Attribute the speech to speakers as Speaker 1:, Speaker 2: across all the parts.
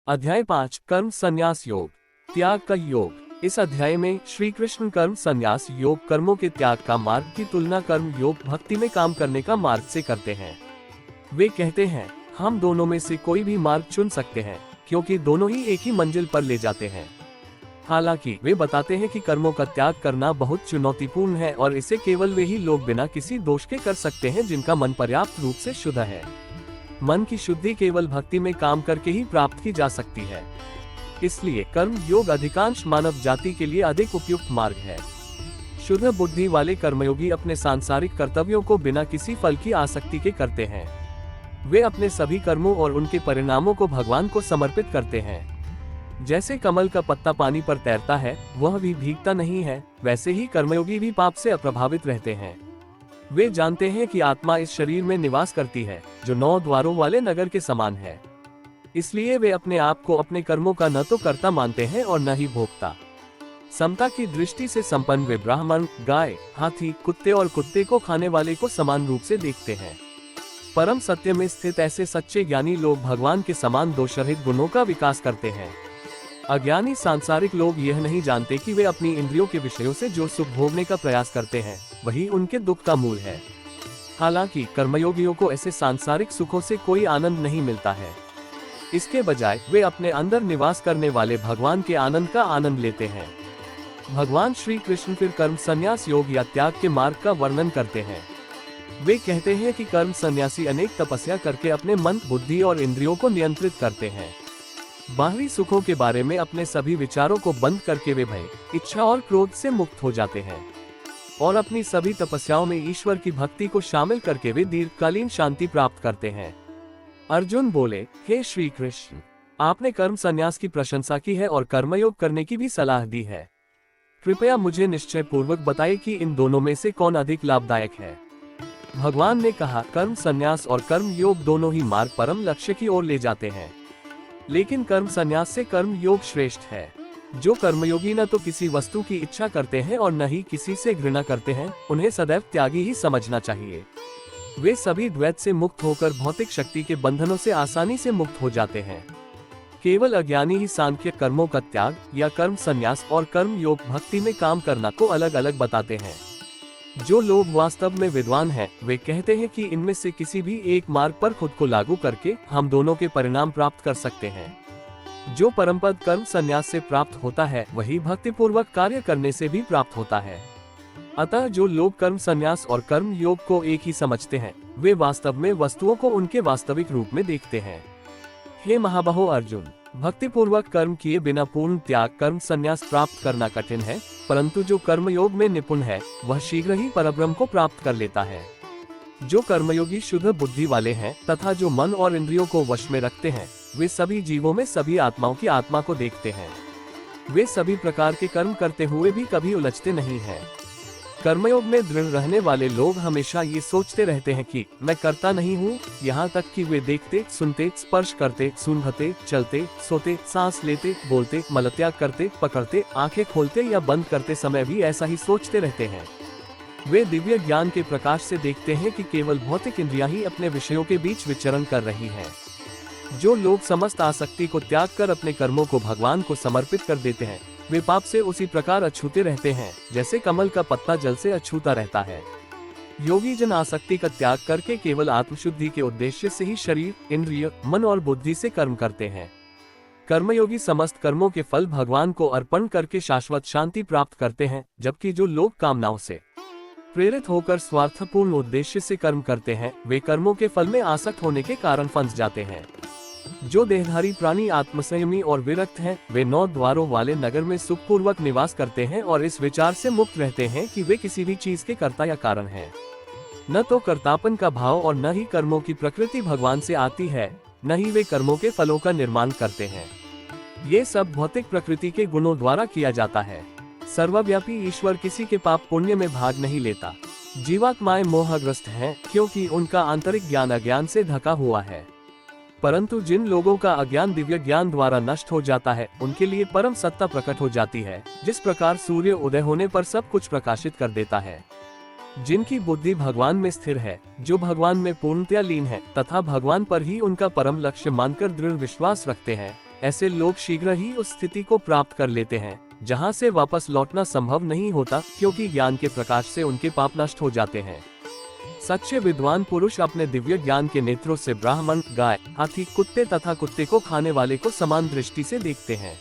Speaker 1: अध्याय 5 कर्म संन्यास योग, त्याग का योग। इस अध्याय में श्री कृष्ण कर्म संन्यास योग कर्मों के त्याग का मार्ग की तुलना कर्म योग भक्ति में काम करने का मार्ग से करते हैं। वे कहते हैं हम दोनों में से कोई भी मार्ग चुन सकते हैं क्योंकि दोनों ही एक ही मंजिल पर ले जाते हैं। हालांकि वे बताते हैं कि कर्मों का त्याग करना बहुत चुनौतीपूर्ण है और इसे केवल वे ही लोग बिना किसी दोष के कर सकते हैं जिनका मन पर्याप्त रूप से शुद्ध है। मन की शुद्धि केवल भक्ति में काम करके ही प्राप्त की जा सकती है। इसलिए कर्म योग अधिकांश मानव जाति के लिए अधिक उपयुक्त मार्ग है। शुद्ध बुद्धि वाले कर्मयोगी अपने सांसारिक कर्तव्यों को बिना किसी फल की आसक्ति के करते हैं। वे अपने सभी कर्मों और उनके परिणामों को भगवान को समर्पित करते हैं। जैसे कमल का पत्ता पानी पर तैरता है, वह भी भीगता नहीं है, वैसे ही कर्मयोगी भी पाप से अप्रभावित रहते हैं। वे जानते हैं कि आत्मा इस शरीर में निवास करती है जो 9 द्वारों वाले नगर के समान है। इसलिए वे अपने आप को अपने कर्मों का न तो कर्ता मानते हैं और न ही भोक्ता। समता की दृष्टि से संपन्न वे ब्राह्मण, गाय, हाथी, कुत्ते और कुत्ते को खाने वाले को समान रूप से देखते हैं। परम सत्य में स्थित ऐसे सच्चे ज्ञानी लोग भगवान के समान दोषरहित गुणों का विकास करते हैं। अज्ञानी सांसारिक लोग यह नहीं जानते कि वे अपनी इंद्रियों के विषयों से जो सुख भोगने का प्रयास करते हैं वही उनके दुख का मूल है। हालांकि कर्मयोगियों को ऐसे सांसारिक सुखों से कोई आनंद नहीं मिलता है। इसके बजाय वे अपने अंदर निवास करने वाले भगवान के आनंद का आनंद लेते हैं। भगवान श्री कृष्ण फिर कर्म संन्यास योग या त्याग के मार्ग का वर्णन करते हैं। वे कहते हैं कि कर्म सन्यासी अनेक तपस्या करके अपने मन, बुद्धि और इंद्रियों को नियंत्रित करते हैं। बाहरी सुखों के बारे में अपने सभी विचारों को बंद करके वे भय, इच्छा और क्रोध से मुक्त हो जाते हैं और अपनी सभी तपस्याओं में ईश्वर की भक्ति को शामिल करके वे दीर्घकालीन शांति प्राप्त करते हैं। अर्जुन बोले, हे श्री कृष्ण, आपने कर्म संन्यास की प्रशंसा की है और कर्मयोग करने की भी सलाह दी है। कृपया मुझे निश्चय पूर्वक बताइए कि इन दोनों में से कौन अधिक लाभदायक है। भगवान ने कहा, कर्म संन्यास और कर्म योग दोनों ही मार्ग परम लक्ष्य की ओर ले जाते हैं, लेकिन कर्म संन्यास से कर्म योग श्रेष्ठ है। जो कर्मयोगी न तो किसी वस्तु की इच्छा करते हैं और न ही किसी से घृणा करते हैं, उन्हें सदैव त्यागी ही समझना चाहिए। वे सभी द्वैत से मुक्त होकर भौतिक शक्ति के बंधनों से आसानी से मुक्त हो जाते हैं। केवल अज्ञानी ही सांख्य कर्मों का त्याग या कर्म संन्यास और कर्म योग भक्ति में काम करना को अलग अलग बताते हैं। जो लोग वास्तव में विद्वान हैं, वे कहते हैं कि इनमें से किसी भी एक मार्ग पर खुद को लागू करके हम दोनों के परिणाम प्राप्त कर सकते हैं। जो परमपद कर्म संन्यास से प्राप्त होता है वही भक्तिपूर्वक कार्य करने से भी प्राप्त होता है। अतः जो लोग कर्म संन्यास और कर्म योग को एक ही समझते हैं, वे वास्तव में वस्तुओं को उनके वास्तविक रूप में देखते हैं। हे महाबाहो अर्जुन, भक्तिपूर्वक कर्म किए बिना पूर्ण त्याग कर्म संन्यास प्राप्त करना कठिन है, परंतु जो कर्मयोग में निपुण है वह शीघ्र ही परब्रह्म को प्राप्त कर लेता है। जो कर्मयोगी शुद्ध बुद्धि वाले हैं तथा जो मन और इंद्रियों को वश में रखते हैं, वे सभी जीवों में सभी आत्माओं की आत्मा को देखते हैं। वे सभी प्रकार के कर्म करते हुए भी कभी उलझते नहीं हैं। कर्मयोग में दृढ़ रहने वाले लोग हमेशा ये सोचते रहते हैं कि मैं करता नहीं हूँ, यहाँ तक कि वे देखते, सुनते, स्पर्श करते, सूंघते, चलते, सोते, सांस लेते, बोलते, मलत्याग करते, पकड़ते, आंखें खोलते या बंद करते समय भी ऐसा ही सोचते रहते हैं। वे दिव्य ज्ञान के प्रकाश से देखते हैं कि केवल भौतिक इंद्रियां ही अपने विषयों के बीच विचरण कर रही हैं। जो लोग समस्त आसक्ति को त्याग कर अपने कर्मों को भगवान को समर्पित कर देते हैं, वे पाप से उसी प्रकार अछूते रहते हैं जैसे कमल का पत्ता जल से अछूता रहता है। योगी जन आसक्ति का त्याग करके केवल आत्मशुद्धि के उद्देश्य से ही शरीर, इंद्रिय, मन और बुद्धि से कर्म करते हैं। कर्मयोगी समस्त कर्मों के फल भगवान को अर्पण करके शाश्वत शांति प्राप्त करते हैं, जबकि जो लोग कामनाओं से प्रेरित होकर स्वार्थपूर्ण उद्देश्य से कर्म करते हैं, वे कर्मों के फल में आसक्त होने के कारण फंस जाते हैं। जो देहधारी प्राणी आत्मसंयमी और विरक्त हैं, वे 9 द्वारों वाले नगर में सुखपूर्वक निवास करते हैं और इस विचार से मुक्त रहते हैं कि वे किसी भी चीज के कर्ता या कारण हैं। न तो कर्तापन का भाव और न ही कर्मों की प्रकृति भगवान से आती है, न ही वे कर्मों के फलों का निर्माण करते हैं। ये सब भौतिक प्रकृति के गुणों द्वारा किया जाता है। सर्वव्यापी ईश्वर किसी के पाप पुण्य में भाग नहीं लेता। जीवात्माएं मोहग्रस्त हैं क्योंकि उनका आंतरिक ज्ञान अज्ञान से ढका हुआ है। परंतु जिन लोगों का अज्ञान दिव्य ज्ञान द्वारा नष्ट हो जाता है, उनके लिए परम सत्ता प्रकट हो जाती है। जिस प्रकार सूर्य उदय होने पर सब कुछ प्रकाशित कर देता है। जिनकी बुद्धि भगवान में स्थिर है, जो भगवान में पूर्णतया लीन है तथा भगवान पर ही उनका परम लक्ष्य मानकर दृढ़ विश्वास रखते हैं, ऐसे लोग शीघ्र ही उस स्थिति को प्राप्त कर लेते हैं जहां से वापस लौटना संभव नहीं होता, क्योंकि ज्ञान के प्रकाश से उनके पाप नष्ट हो जाते हैं। सच्चे विद्वान पुरुष अपने दिव्य ज्ञान के नेत्रों से ब्राह्मण, गाय, हाथी, कुत्ते तथा कुत्ते को खाने वाले को समान दृष्टि से देखते हैं।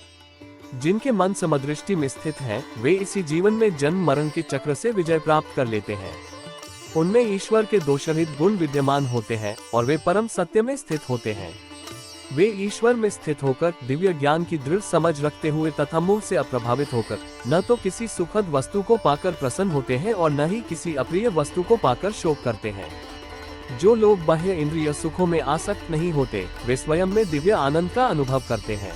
Speaker 1: जिनके मन समदृष्टि में स्थित है, वे इसी जीवन में जन्म मरण के चक्र से विजय प्राप्त कर लेते हैं। उनमें ईश्वर के दोषरहित गुण विद्यमान होते हैं और वे परम सत्य में स्थित होते हैं। वे ईश्वर में स्थित होकर दिव्य ज्ञान की दृढ़ समझ रखते हुए तथा मोह से अप्रभावित होकर न तो किसी सुखद वस्तु को पाकर प्रसन्न होते हैं और न ही किसी अप्रिय वस्तु को पाकर शोक करते हैं। जो लोग बाह्य इंद्रिय सुखों में आसक्त नहीं होते, वे स्वयं में दिव्य आनंद का अनुभव करते हैं।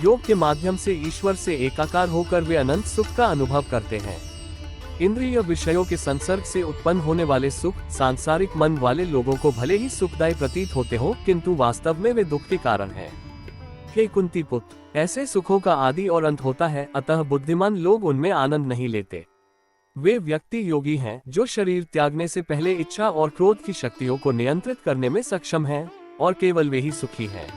Speaker 1: योग के माध्यम से ईश्वर से एकाकार होकर वे अनंत सुख का अनुभव करते हैं। इंद्रिय विषयों के संसर्ग से उत्पन्न होने वाले सुख सांसारिक मन वाले लोगों को भले ही सुखदायी प्रतीत होते हो, किंतु वास्तव में वे दुख के कारण हैं। हे कुंती पुत्र, ऐसे सुखों का आदि और अंत होता है, अतः बुद्धिमान लोग उनमें आनंद नहीं लेते। वे व्यक्ति योगी हैं जो शरीर त्यागने से पहले इच्छा और क्रोध की शक्तियों को नियंत्रित करने में सक्षम हैं, और केवल वे ही सुखी हैं।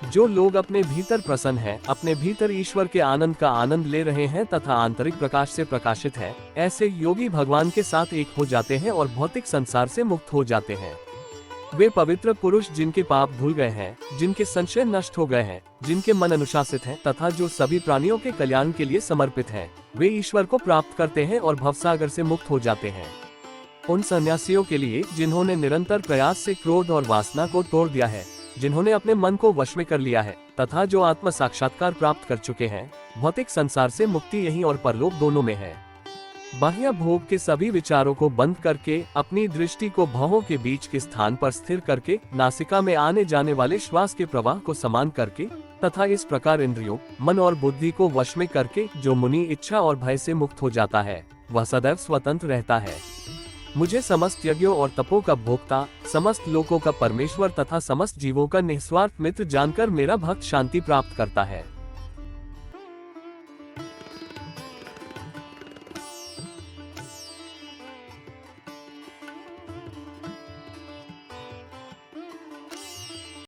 Speaker 1: जो लोग अपने भीतर प्रसन्न हैं, अपने भीतर ईश्वर के आनंद का आनंद ले रहे हैं तथा आंतरिक प्रकाश से प्रकाशित हैं, ऐसे योगी भगवान के साथ एक हो जाते हैं और भौतिक संसार से मुक्त हो जाते हैं। वे पवित्र पुरुष जिनके पाप धुल गए हैं, जिनके संशय नष्ट हो गए हैं, जिनके मन अनुशासित हैं तथा जो सभी प्राणियों के कल्याण के लिए समर्पित हैं, वे ईश्वर को प्राप्त करते हैं और भवसागर से मुक्त हो जाते हैं। उन सन्यासियों के लिए जिन्होंने निरंतर प्रयास से क्रोध और वासना को तोड़ दिया है, जिन्होंने अपने मन को वश में कर लिया है तथा जो आत्म साक्षात्कार प्राप्त कर चुके हैं, भौतिक संसार से मुक्ति यहीं और परलोक दोनों में है। बाह्य भोग के सभी विचारों को बंद करके अपनी दृष्टि को भवों के बीच के स्थान पर स्थिर करके नासिका में आने जाने वाले श्वास के प्रवाह को समान करके तथा इस प्रकार इंद्रियों, मन और बुद्धि को वश में करके जो मुनि इच्छा और भय से मुक्त हो जाता है, वह सदैव स्वतंत्र रहता है। मुझे समस्त यज्ञों और तपों का भोक्ता, समस्त लोकों का परमेश्वर तथा समस्त जीवों का निस्वार्थ मित्र जानकर मेरा भक्त शांति प्राप्त करता है।